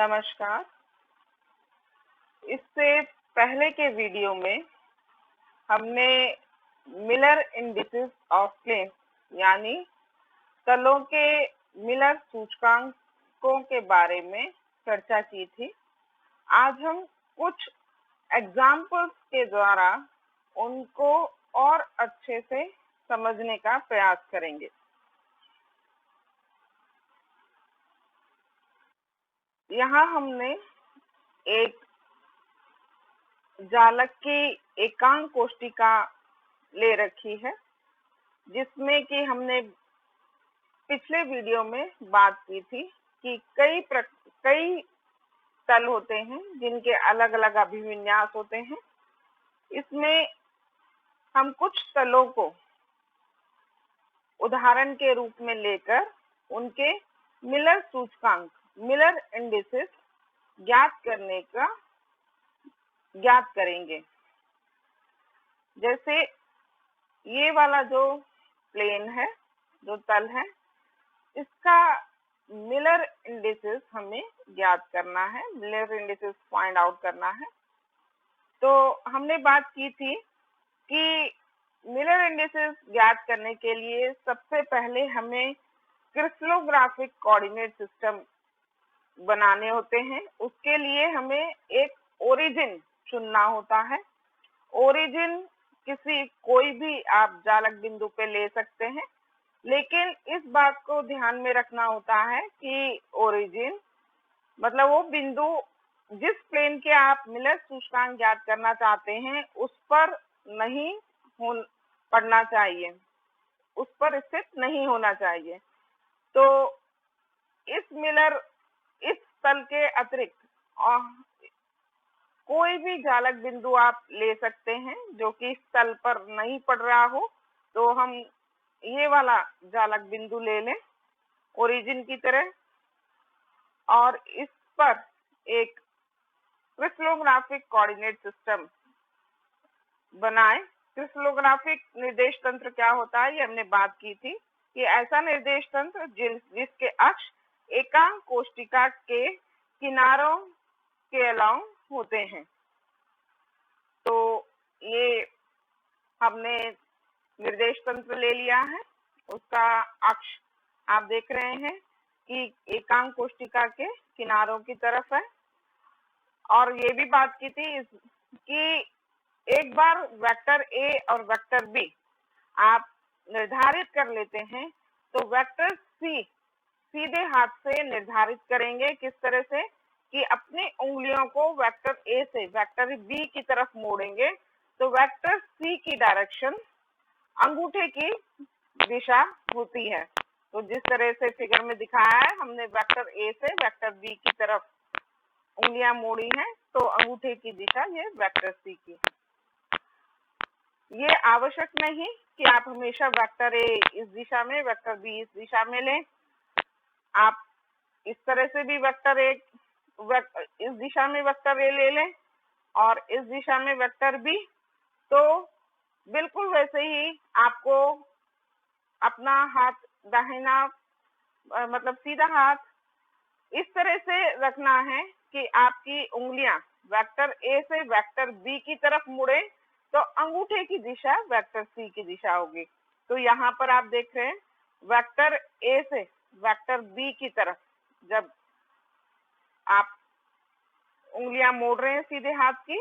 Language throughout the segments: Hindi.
नमस्कार। इससे पहले के वीडियो में हमने मिलर इंडिसेस ऑफ प्लेन्स यानी तलों के मिलर सूचकांकों के बारे में चर्चा की थी। आज हम कुछ एग्जाम्पल्स के द्वारा उनको और अच्छे से समझने का प्रयास करेंगे। यहाँ हमने एक जालक की एकांक कोष्टिका ले रखी है, जिसमें कि हमने पिछले वीडियो में बात की थी कि कई तल होते हैं जिनके अलग अलग अभिविन्यास होते हैं। इसमें हम कुछ तलों को उदाहरण के रूप में लेकर उनके मिलर सूचकांक मिलर इंडिसेस ज्ञात करेंगे। जैसे ये वाला जो प्लेन है, जो तल है, इसका मिलर इंडिसेस हमें ज्ञात करना है, मिलर इंडिसेस फाइंड आउट करना है। तो हमने बात की थी कि मिलर इंडिसेस ज्ञात करने के लिए सबसे पहले हमें क्रिस्टलोग्राफिक कोऑर्डिनेट सिस्टम बनाने होते हैं। उसके लिए हमें एक ओरिजिन चुनना होता है। ओरिजिन कोई भी आप जालक बिंदु पे ले सकते हैं, लेकिन इस बात को ध्यान में रखना होता है कि ओरिजिन मतलब वो बिंदु जिस प्लेन के आप मिलर सूचकांक ज्ञात करना चाहते हैं उस पर नहीं पड़ना चाहिए, उस पर स्थित नहीं होना चाहिए। तो इस तल के अतिरिक्त कोई भी जालक बिंदु आप ले सकते हैं जो कि इस तल पर नहीं पड़ रहा हो। तो हम ये वाला जालक बिंदु ले लें ओरिजिन की तरह और इस पर एक क्रिस्टलोग्राफिक कोऑर्डिनेट सिस्टम बनाएं। क्रिस्टलोग्राफिक निर्देश तंत्र क्या होता है, ये हमने बात की थी कि ऐसा निर्देश तंत्र जिसके अक्ष एकांक कोष्टिका के किनारों के अलाउ होते हैं। तो ये हमने निर्देश तंत्र ले लिया है, उसका अक्ष आप देख रहे हैं कि एकांक कोष्टिका के किनारों की तरफ है। और ये भी बात की थी कि एक बार वेक्टर ए और वेक्टर बी आप निर्धारित कर लेते हैं तो वेक्टर सी सीधे हाथ से निर्धारित करेंगे। किस तरह से कि अपनी उंगलियों को वेक्टर ए से वेक्टर बी की तरफ मोड़ेंगे तो वेक्टर सी की डायरेक्शन अंगूठे की दिशा होती है। तो जिस तरह से फिगर में दिखाया है, हमने वेक्टर ए से वेक्टर बी की तरफ उंगलियां मोड़ी हैं, तो अंगूठे की दिशा ये वेक्टर सी की है। ये आवश्यक नहीं कि आप हमेशा वेक्टर ए इस दिशा में, वेक्टर बी इस दिशा में लें। आप इस तरह से भी इस दिशा में वेक्टर ए ले लें और इस दिशा में वेक्टर बी। तो बिल्कुल वैसे ही आपको अपना हाथ दाहिना मतलब सीधा हाथ इस तरह से रखना है कि आपकी उंगलियां वेक्टर ए से वेक्टर बी की तरफ मुड़े तो अंगूठे की दिशा वेक्टर सी की दिशा होगी। तो यहाँ पर आप देख रहे हैं वेक्टर ए से वेक्टर बी की तरफ जब आप उंगलियां मोड़ रहे हैं सीधे हाथ की,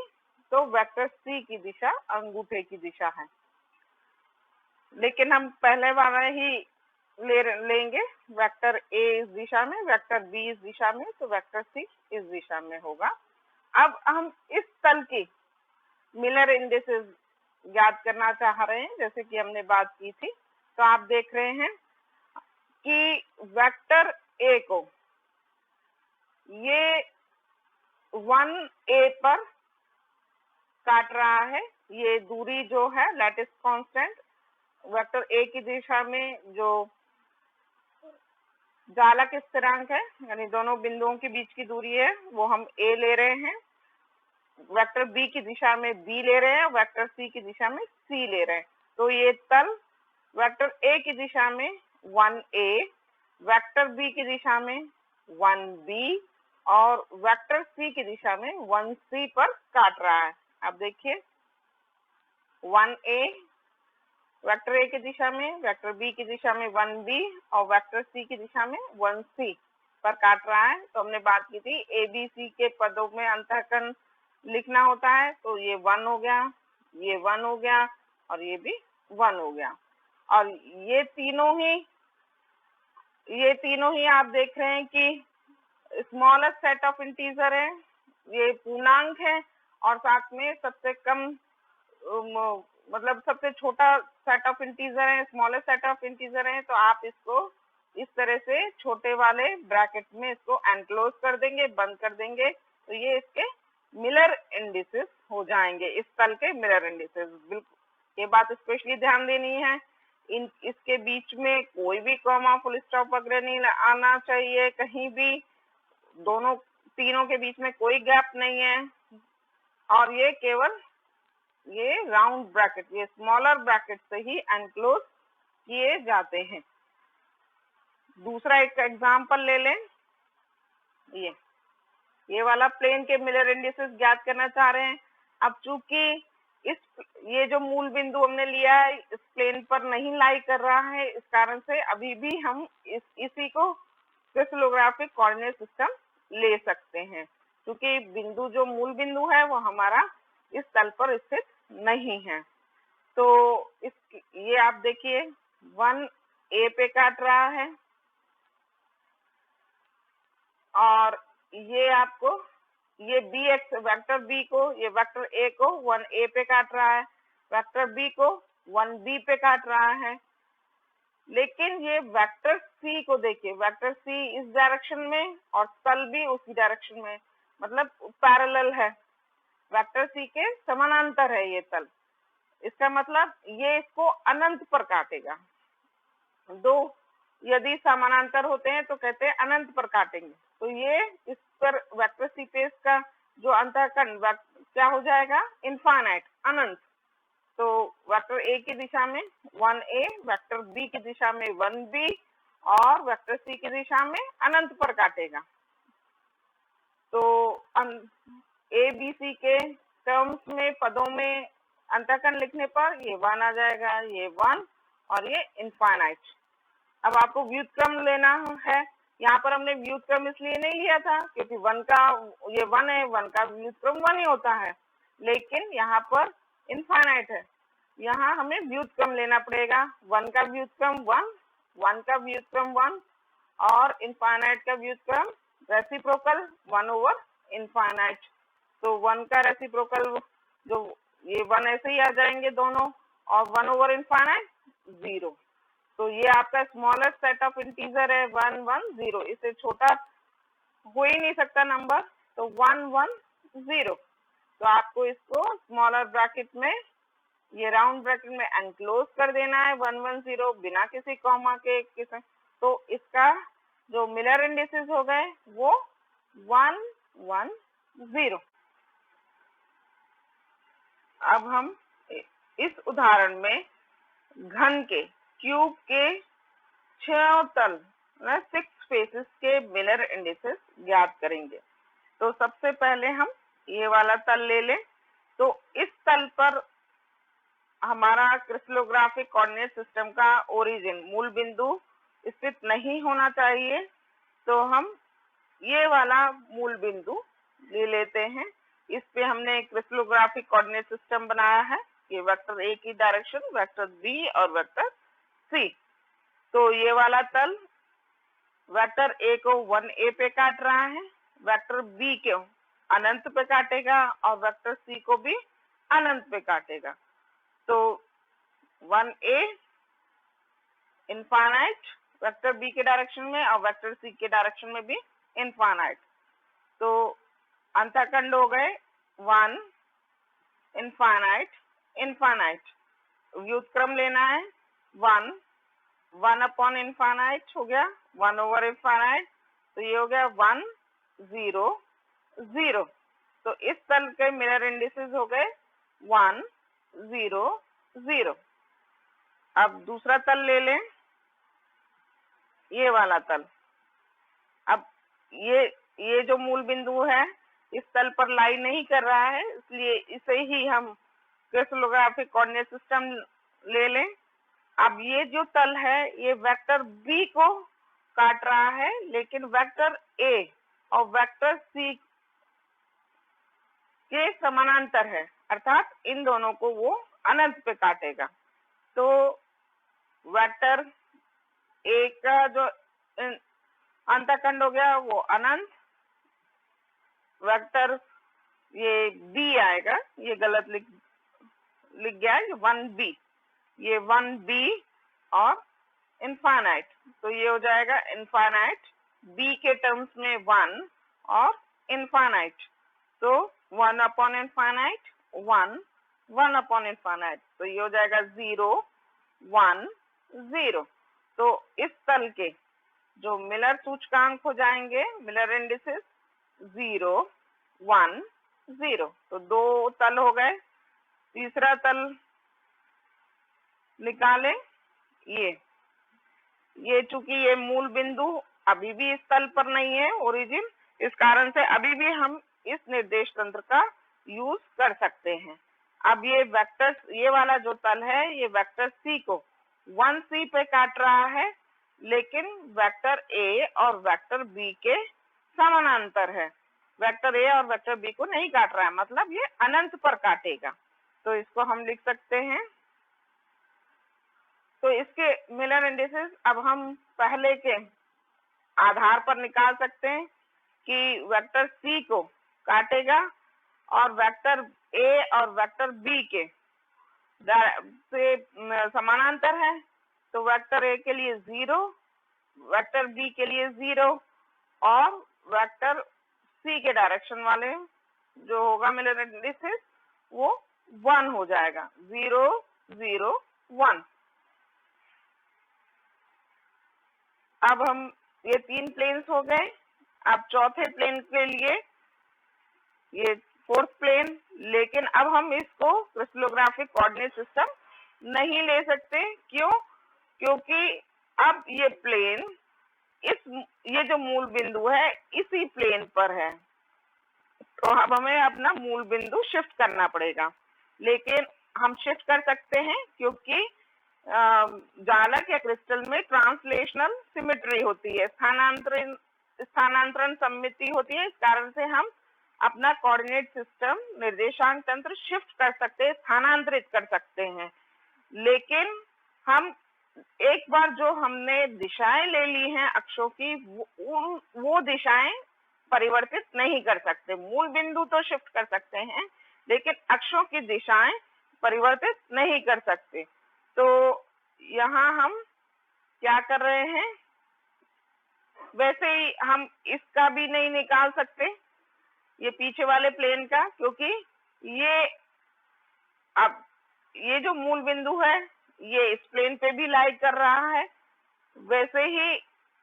तो वेक्टर सी की दिशा अंगूठे की दिशा है। लेकिन हम पहले वाला ही लेंगे, वेक्टर ए इस दिशा में, वेक्टर बी इस दिशा में, तो वेक्टर सी इस दिशा में होगा। अब हम इस तल की मिलर इंडिसेस ज्ञात करना चाह रहे हैं, जैसे कि हमने बात की थी। तो आप देख रहे हैं कि वेक्टर ए को ये 1a पर काट रहा है। ये दूरी जो है लैटिस कांस्टेंट वेक्टर ए की दिशा में जो जालक स्थिरांक है, यानी दोनों बिंदुओं के बीच की दूरी है, वो हम a ले रहे हैं। वेक्टर बी की दिशा में b ले रहे हैं, वेक्टर सी की दिशा में c ले रहे हैं। तो ये तल वेक्टर ए की दिशा में 1a, वेक्टर बी की दिशा में 1b और वेक्टर सी की दिशा में 1C पर काट रहा है। आप देखिए 1A वेक्टर ए की दिशा में, वेक्टर बी की दिशा में 1B और वेक्टर सी की दिशा में 1C पर काट रहा है। तो हमने बात की थी ABC के पदों में अंतःकरण लिखना होता है, तो ये 1 हो गया, ये 1 हो गया और ये भी 1 हो गया। और ये तीनों ही आप देख रहे हैं कि स्मॉलेस्ट सेट ऑफ इंटीजर है, ये पूर्णांक है और साथ में सबसे कम मतलब सबसे छोटा सेट ऑफ इंटीजर है, स्मॉलेस्ट सेट ऑफ इंटीजर है। तो आप इसको इस तरह से छोटे वाले ब्रैकेट में इसको एनक्लोज कर देंगे, बंद कर देंगे, तो ये इसके मिलर इंडिसेस हो जाएंगे, इस तल के मिलर इंडिसेस। बिल्कुल ये बात स्पेशली ध्यान देनी है, इसके बीच में कोई भी कॉमा फुल स्टॉप वगैरह नहीं आना चाहिए, कहीं भी तीनों के बीच में कोई गैप नहीं है। और ये केवल ये राउंड ब्रैकेट, ये स्मॉलर ब्रैकेट से ही एनक्लोज किए जाते हैं। दूसरा एक एग्जांपल ले लें, ये वाला प्लेन के मिलर इंडिसेस ज्ञात करना चाह रहे हैं। अब चूंकि ये जो मूल बिंदु हमने लिया है इस प्लेन पर नहीं लाई कर रहा है, इस कारण से अभी भी हम इसी को क्रिस्टलोग्राफिक कोऑर्डिनेट सिस्टम ले सकते हैं, क्योंकि बिंदु जो मूल बिंदु है वो हमारा इस तल पर स्थित नहीं है। तो ये आप देखिए 1A पे काट रहा है और ये आपको ये bx वेक्टर b को, ये वेक्टर a को 1A पे काट रहा है, वेक्टर b को 1B पे काट रहा है। लेकिन ये वेक्टर c को देखिए, वेक्टर c इस डायरेक्शन में और तल भी उसी डायरेक्शन में, मतलब पैरेलल है, वेक्टर c के समानांतर है ये तल। इसका मतलब ये इसको अनंत पर काटेगा। दो यदि समानांतर होते हैं तो कहते हैं अनंत पर काटेंगे, तो ये इस पर वेक्टर सी पे इसका जो अंतःकरण क्या हो जाएगा, इनफाइनाइट, अनंत। तो वेक्टर ए की दिशा में 1A, वेक्टर बी की दिशा में 1B और वेक्टर सी की दिशा में अनंत पर काटेगा। तो ABC के टर्म्स में, पदों में अंतःकरण लिखने पर ये 1 आ जाएगा, ये 1 और ये इनफाइनाइट। अब आपको व्युत्क्रम लेना है, यहाँ पर हमने व्युत्क्रम इसलिए नहीं लिया था क्योंकि 1 का ये 1 है, 1 का व्युत्क्रम 1 ही होता है, लेकिन यहाँ पर इनफाइनाइट है, यहाँ हमें व्युत्क्रम लेना पड़ेगा। 1 का व्युत्क्रम 1, 1 का व्युत्क्रम 1 और इनफाइनाइट का व्युत्क्रम रेसिप्रोकल 1 ओवर इनफाइनाइट। तो 1 का रेसिप्रोकल जो ये 1 ऐसे ही आ जाएंगे दोनों, और 1 ओवर इनफाइनाइट 0। तो ये आपका स्मॉलेस्ट सेट ऑफ इंटीजर है 1 1 0, इससे छोटा हो ही नहीं सकता नंबर, तो 1 1 0। तो आपको इसको स्मॉलर ब्रैकेट में, ये राउंड ब्रैकेट में एनक्लोज कर देना है 1 1 0 बिना किसी कॉमा के तो इसका जो मिलर इंडिसेस हो गए वो 1 1 0। अब हम इस उदाहरण में घन के, क्यूब के 6 तल 6 फेसेस के मिलर इंडिसेस ज्ञात करेंगे। तो सबसे पहले हम ये वाला तल ले लें। तो इस तल पर हमारा क्रिस्टलोग्राफिक कोऑर्डिनेट सिस्टम का ओरिजिन, मूल बिंदु स्थित नहीं होना चाहिए, तो हम ये वाला मूल बिंदु ले लेते हैं। इस पे हमने क्रिस्टलोग्राफिक कोऑर्डिनेट सिस्टम बनाया है, ये वेक्टर ए की डायरेक्शन, वेक्टर बी और वेक्टर सी। तो ये वाला तल वेक्टर ए को 1A पे काट रहा है, वेक्टर बी को अनंत पे काटेगा और वेक्टर सी को भी अनंत पे काटेगा। तो 1A इनफाइनाइट वेक्टर बी के डायरेक्शन में और वेक्टर सी के डायरेक्शन में भी इनफाइनाइट। तो अंतःखंड हो गए 1 इनफाइनाइट इनफाइनाइट। व्युत्क्रम लेना है 1 1 अपॉन इनफाइनाइट हो गया 1 ओवर इनफाइनाइट, तो ये हो गया 1 0 0। तो इस तल के मिरर इंडिसेस हो गए 1 0 0। अब दूसरा तल ले लें, ये वाला तल। अब ये ये जो मूल बिंदु है इस तल पर लाई नहीं कर रहा है, इसलिए इसे ही हम क्रिस्टलोग्राफिक कोऑर्डिनेट सिस्टम ले लें। अब ये जो तल है ये वेक्टर बी को काट रहा है, लेकिन वेक्टर ए और वेक्टर सी के समानांतर है, अर्थात इन दोनों को वो अनंत पे काटेगा। तो वेक्टर ए का जो अंतःखंड हो गया वो अनंत, वेक्टर ये बी आएगा, ये गलत लिख गया है, 1b, ये 1b और इनफाइनाइट, तो ये हो जाएगा इनफाइनाइट, b के टर्म्स में 1 और इनफाइनाइट, तो 1 अपॉन इनफाइनाइट 1, 1 अपॉन इनफाइनाइट, तो ये हो जाएगा 0 1 0। तो इस तल के जो मिलर सूचकांक हो जाएंगे, मिलर इंडिसेस 0 1 0, तो दो तल हो गए। तीसरा तल निकालें, ये चूंकि ये मूल बिंदु अभी भी इस तल पर नहीं है ओरिजिन, इस कारण से अभी भी हम इस निर्देश तंत्र का यूज कर सकते हैं। अब ये वेक्टर, ये वाला जो तल है ये वेक्टर सी को 1c पे काट रहा है, लेकिन वेक्टर ए और वेक्टर बी के समानांतर है। वेक्टर ए और वेक्टर बी को नहीं काट रहा है, मतलब ये अनंत पर काटेगा। तो इसको हम लिख सकते हैं। तो इसके मिलर इंडिसेस अब हम पहले के आधार पर निकाल सकते हैं कि वेक्टर सी को काटेगा और वेक्टर ए और वेक्टर बी के से समानांतर है, तो वेक्टर ए के लिए 0, वेक्टर बी के लिए 0 और वेक्टर सी के डायरेक्शन वाले जो होगा मिलर इंडिसेस वो 1 हो जाएगा, 0 0 1। अब हम ये 3 प्लेन्स हो गए। अब चौथे प्लेन के लिए ये 4th प्लेन, लेकिन अब हम इसको क्रिस्टलोग्राफिक कोऑर्डिनेट सिस्टम नहीं ले सकते। क्यों? क्योंकि अब ये प्लेन ये जो मूल बिंदु है इसी प्लेन पर है, तो अब हमें अपना मूल बिंदु शिफ्ट करना पड़ेगा। लेकिन हम शिफ्ट कर सकते हैं क्योंकि जालक या क्रिस्टल में ट्रांसलेशनल सिमेट्री होती है, स्थानांतरण सममिति होती है। इस कारण से हम अपना कोऑर्डिनेट सिस्टम, निर्देशांक तंत्र शिफ्ट कर सकते हैं, स्थानांतरित कर सकते हैं। लेकिन हम एक बार जो हमने दिशाएं ले ली हैं अक्षों की, वो दिशाएं परिवर्तित नहीं कर सकते। मूल बिंदु तो शिफ्ट कर सकते हैं, लेकिन अक्षों की दिशाएं परिवर्तित नहीं कर सकते। तो यहाँ हम क्या कर रहे हैं, वैसे ही हम इसका भी नहीं निकाल सकते, ये पीछे वाले प्लेन का, क्योंकि ये जो मूल बिंदु है ये इस प्लेन पे भी लाई कर रहा है, वैसे ही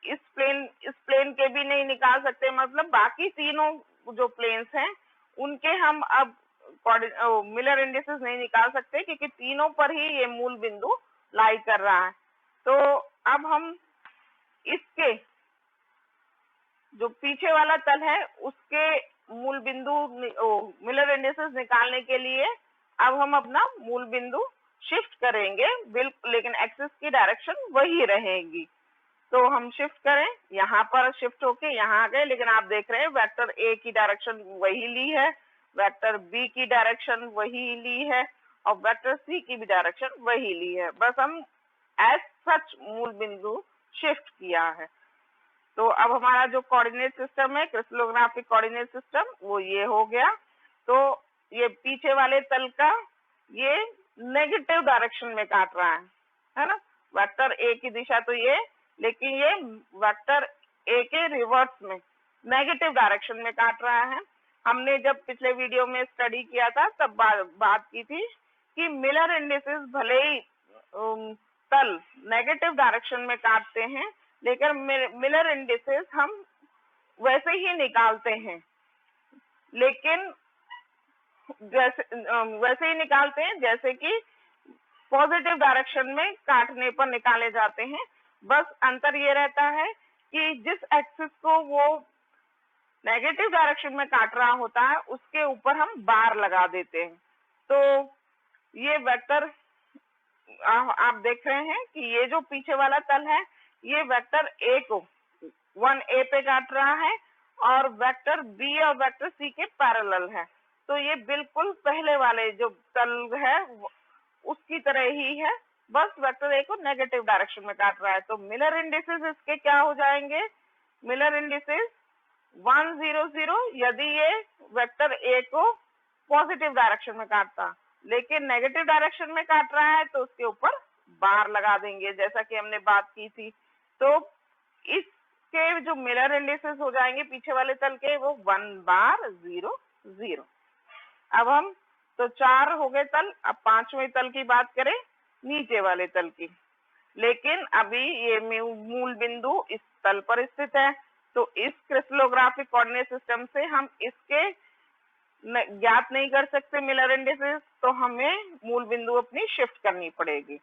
इस प्लेन के भी नहीं निकाल सकते। मतलब बाकी तीनों जो प्लेन्स हैं उनके हम अब मिलर इंडिसेस नहीं निकाल सकते, क्योंकि तीनों पर ही ये मूल बिंदु लाई कर रहा है। तो अब हम इसके जो पीछे वाला तल है उसके मूल बिंदु मिलर इंडिसेस निकालने के लिए अब हम अपना मूल बिंदु शिफ्ट करेंगे, बिल्कुल, लेकिन एक्सिस की डायरेक्शन वही रहेगी। तो हम शिफ्ट करें, यहाँ पर शिफ्ट होके यहाँ आ गए, लेकिन आप देख रहे हैं वेक्टर ए की डायरेक्शन वही ली है, वेक्टर बी की डायरेक्शन वही ली है और वेक्टर सी की भी डायरेक्शन वही ली है। बस हम एज सच मूल बिंदु शिफ्ट किया है। तो अब हमारा जो कोऑर्डिनेट सिस्टम है, क्रिस्टलोग्राफिक कोऑर्डिनेट सिस्टम, वो ये हो गया। तो ये पीछे वाले तल का ये नेगेटिव डायरेक्शन में काट रहा है ना। वेक्टर ए की दिशा तो ये, लेकिन ये वेक्टर ए के रिवर्स में नेगेटिव डायरेक्शन में काट रहा है। हमने जब पिछले वीडियो में स्टडी किया था तब बात की थी कि मिलर इंडिसेस भले ही तल नेगेटिव डायरेक्शन में काटते हैं, लेकिन मिलर इंडिसेस हम वैसे ही निकालते हैं, लेकिन वैसे ही निकालते हैं जैसे कि पॉजिटिव डायरेक्शन में काटने पर निकाले जाते हैं। बस अंतर ये रहता है कि जिस एक्सिस को वो नेगेटिव डायरेक्शन में काट रहा होता है उसके ऊपर हम बार लगा देते हैं। तो ये वेक्टर आप देख रहे हैं कि ये जो पीछे वाला तल है ये वेक्टर ए को 1A पे काट रहा है और वेक्टर बी और वेक्टर सी के पैरेलल है। तो ये बिल्कुल पहले वाले जो तल है उसकी तरह ही है, बस वेक्टर ए को नेगेटिव डायरेक्शन में काट रहा है। तो मिलर इंडिसेस इसके क्या हो जाएंगे? मिलर इंडिसेस 1 0 0 यदि ये वेक्टर ए को पॉजिटिव डायरेक्शन में काटता, लेकिन नेगेटिव डायरेक्शन में काट रहा है तो उसके ऊपर बार लगा देंगे जैसा कि हमने बात की थी। तो इसके जो मिलर इंडिसेस हो जाएंगे पीछे वाले तल के वो 1 बार 0 0। अब हम तो 4 हो गए तल। अब 5वें तल की बात करें नीचे वाले तल की, लेकिन अभी ये मूल बिंदु इस तल पर स्थित है। तो इस क्रिस्टलोग्राफिक कोऑर्डिनेट सिस्टम से हम इसके ज्ञात नहीं कर सकते मिलर इंडिसेस, तो हमें मूल बिंदु अपनी शिफ्ट करनी पड़ेगी।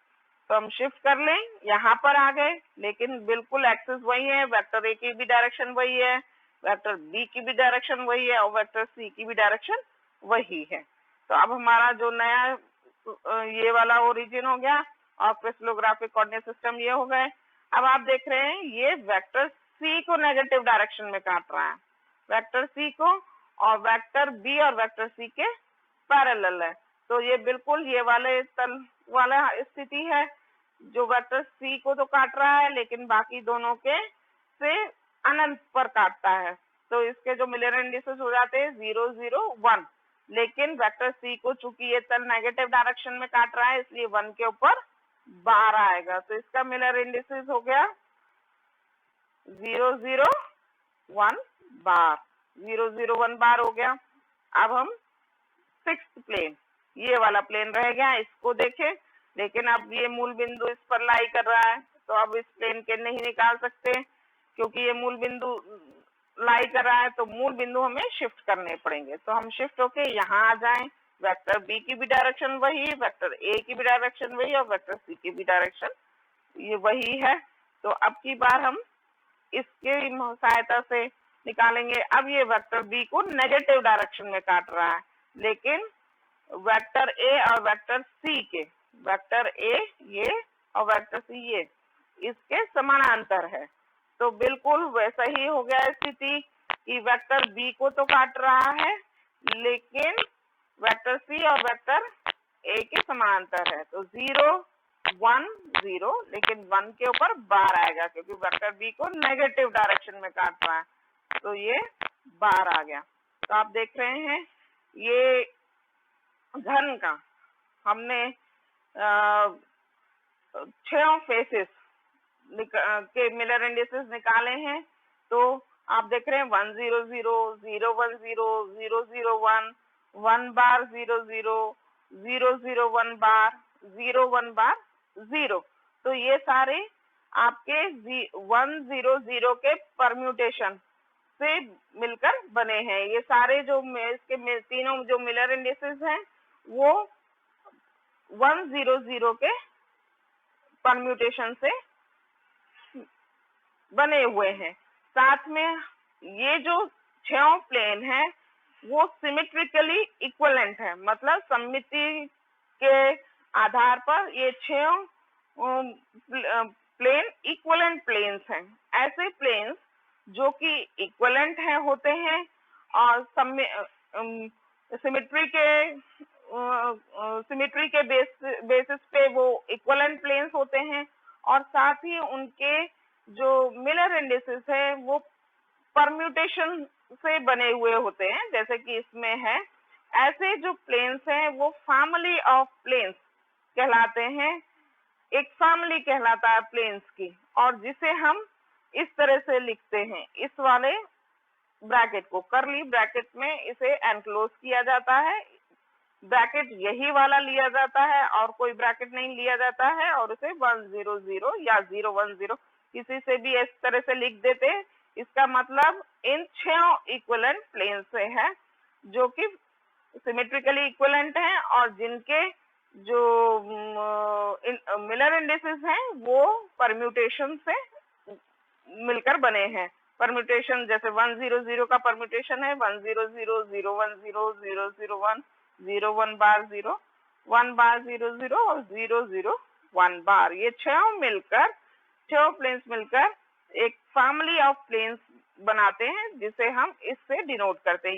तो हम शिफ्ट कर लें, यहाँ पर आ गए, लेकिन बिल्कुल एक्सिस वही है, वेक्टर ए की भी डायरेक्शन वही है, वेक्टर बी की भी डायरेक्शन वही है और वेक्टर सी की भी डायरेक्शन वही है। तो अब हमारा जो नया ये वाला ओरिजिन हो गया और क्रिस्टलोग्राफिक कोऑर्डिनेट सिस्टम ये हो गए। अब आप देख रहे हैं ये वेक्टर सी को नेगेटिव डायरेक्शन में काट रहा है, वेक्टर सी को, और वेक्टर बी और वेक्टर सी के पैरेलल है। तो ये बिल्कुल ये वाले तल वाला स्थिति है, जो वेक्टर सी को तो काट रहा है लेकिन बाकी दोनों के से अनंत पर काटता है। तो इसके जो मिलर इंडिसेस हो जाते हैं 0 0 1, लेकिन वेक्टर सी को चूंकि ये तल नेगेटिव डायरेक्शन में काट रहा है इसलिए 1 के ऊपर बार आएगा। तो इसका मिलर इंडिसेस हो गया 0 0 1 बार, 0 0 1 बार हो गया। अब हम 6th प्लेन, ये वाला प्लेन रह गया, इसको देखें, लेकिन अब ये मूल बिंदु इस पर लाई कर रहा है तो अब इस प्लेन के नहीं निकाल सकते क्योंकि ये मूल बिंदु लाई कर रहा है। तो मूल बिंदु हमें शिफ्ट करने पड़ेंगे। तो हम शिफ्ट होके यहाँ आ जाएं, वेक्टर बी की भी डायरेक्शन वही, वेक्टर ए की भी डायरेक्शन वही और वेक्टर सी की भी डायरेक्शन ये वही है। तो अब की बार हम इसके सहायता से निकालेंगे। अब ये वेक्टर बी को नेगेटिव डायरेक्शन में काट रहा है, लेकिन वेक्टर ए और वेक्टर सी के, वेक्टर ए ये और वेक्टर सी ये, इसके समानांतर है। तो बिल्कुल वैसा ही हो गया स्थिति कि वेक्टर बी को तो काट रहा है लेकिन वेक्टर सी और वेक्टर ए के समानांतर है। तो 0 1 0, लेकिन 1 के ऊपर बार आएगा क्योंकि वेक्टर बी को नेगेटिव डायरेक्शन में काट रहा है, तो ये बार आ गया। तो आप देख रहे हैं ये घन का हमने 6 फेसेस के मिलर इंडिसेस निकाले हैं। तो आप देख रहे हैं 1 0 0 0 1 0 0 0 1 1 बार 0 0 0 0 1 बार 0 1 बार 0। तो ये सारे आपके 1 0 0 के परम्यूटेशन से मिलकर बने हैं। ये सारे जो इसके तीनों जो मिलर इंडिसेस हैं वो 1 0 0 के परम्यूटेशन से बने हुए हैं। साथ में ये जो 6 प्लेन है वो सिमेट्रिकली इक्विवेलेंट है, मतलब सममिति के आधार पर ये 6 प्लेन इक्विवेलेंट प्लेन्स हैं। ऐसे प्लेन्स जो कि इक्विवेलेंट है होते हैं और सिमेट्री के बेसिस पे वो इक्विवेलेंट प्लेन्स होते हैं, और साथ ही उनके जो मिलर इंडिसेस है वो परम्यूटेशन से बने हुए होते हैं, जैसे कि इसमें है। ऐसे जो प्लेन्स हैं वो फैमिली ऑफ प्लेन्स कहलाते हैं, एक फैमिली कहलाता है प्लेन्स की, और जिसे हम इस तरह से लिखते हैं, इस वाले ब्रैकेट को कर्ली ब्रैकेट में इसे एनक्लोज किया जाता है। ब्रैकेट यही वाला लिया जाता है और कोई ब्रैकेट नहीं लिया जाता है, और उसे 1 0 0 या 0 1 0 किसी से भी इस तरह से लिख देते हैं। इसका मतलब इन 6 इक्विवेलेंट प्लेन से है जो कि सिमेट्रिकली इक्विवेलेंट हैं और जिनके जो मिलर इंडिसेस हैं वो परम्यूटेशन से मिलकर बने हैं। परम्यूटेशन, जैसे 100 का परम्यूटेशन है 100 0 0 1 0 0 0 1 0 1 बार 0 1 बार 0 0 और 0 0 1 बार। ये छह प्लेन्स मिलकर एक फैमिली ऑफ प्लेन्स बनाते हैं, जिसे हम इससे डिनोट करते हैं।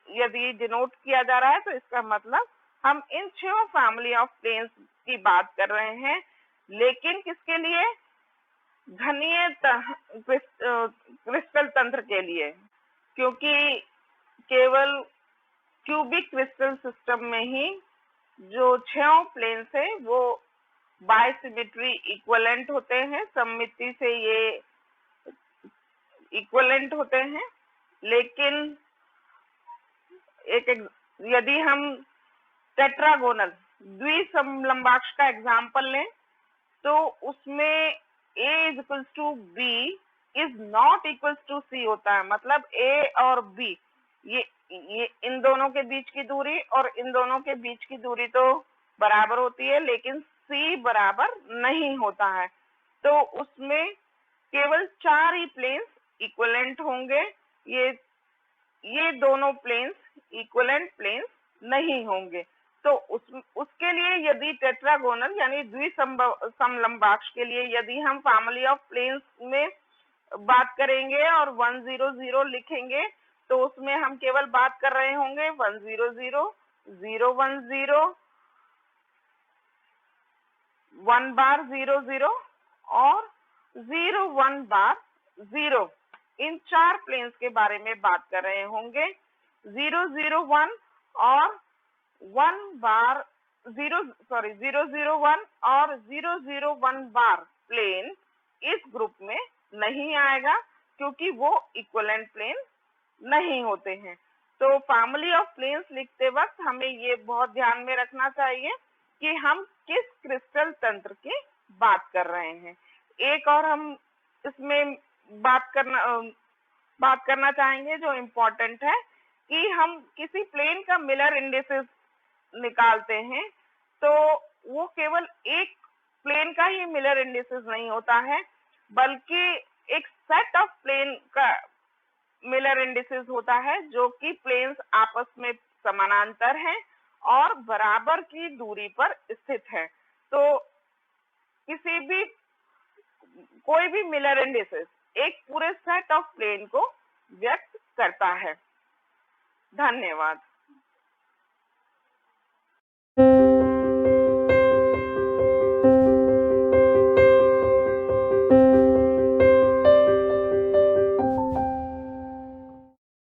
यदि डिनोट किया जा रहा है तो इसका मतलब हम इन छह फैमिली ऑफ प्लेन्स की बात कर रहे हैं, लेकिन किसके लिए? घनीय क्रिस्टल तंत्र के लिए, क्योंकि केवल क्यूबिक क्रिस्टल सिस्टम में ही जो छह प्लेन्स है वो बायसिमेट्री इक्विवेलेंट होते हैं, सममिति से ये इक्विवेलेंट होते हैं। लेकिन यदि हम टेट्रागोनल द्विसमलंबाक्ष का एग्जांपल लें तो उसमें A is equals to B is not equals to C होता है। मतलब A और B ये इन दोनों के बीच की दूरी और इन दोनों के बीच की दूरी तो बराबर होती है, लेकिन C बराबर नहीं होता है। तो उसमें केवल 4 ही प्लेन्स इक्विवेलेंट होंगे। ये दोनों प्लेन्स इक्विवेलेंट प्लेन्स नहीं होंगे। तो उसके लिए यदि टेट्रागोनल यानी द्विसमलंबाक्ष के लिए यदि हम फैमिली ऑफ प्लेन्स में बात करेंगे और 100 लिखेंगे तो उसमें हम केवल बात कर रहे होंगे 100 0 10 1 बार 0 0 और 0 1 बार 0। इन 4 प्लेन्स के बारे में बात कर रहे होंगे। 0 0 1 और 1 बार 0 0 1 और 0 0 1 बार प्लेन इस ग्रुप में नहीं आएगा, क्योंकि वो इक्विवेलेंट प्लेन नहीं होते हैं। तो फैमिली ऑफ प्लेन्स लिखते वक्त हमें ये बहुत ध्यान में रखना चाहिए कि हम किस क्रिस्टल तंत्र की बात कर रहे हैं। एक और हम इसमें बात करना चाहेंगे जो इम्पोर्टेंट है कि हम किसी प्लेन का मिलर इंडिसेस निकालते हैं तो वो केवल एक प्लेन का ही मिलर इंडिसेस नहीं होता है, बल्कि एक सेट ऑफ प्लेन का मिलर इंडिसेस होता है, जो कि प्लेन्स आपस में समानांतर हैं और बराबर की दूरी पर स्थित है। तो कोई भी मिलर इंडिसेस एक पूरे सेट ऑफ प्लेन को व्यक्त करता है। धन्यवाद।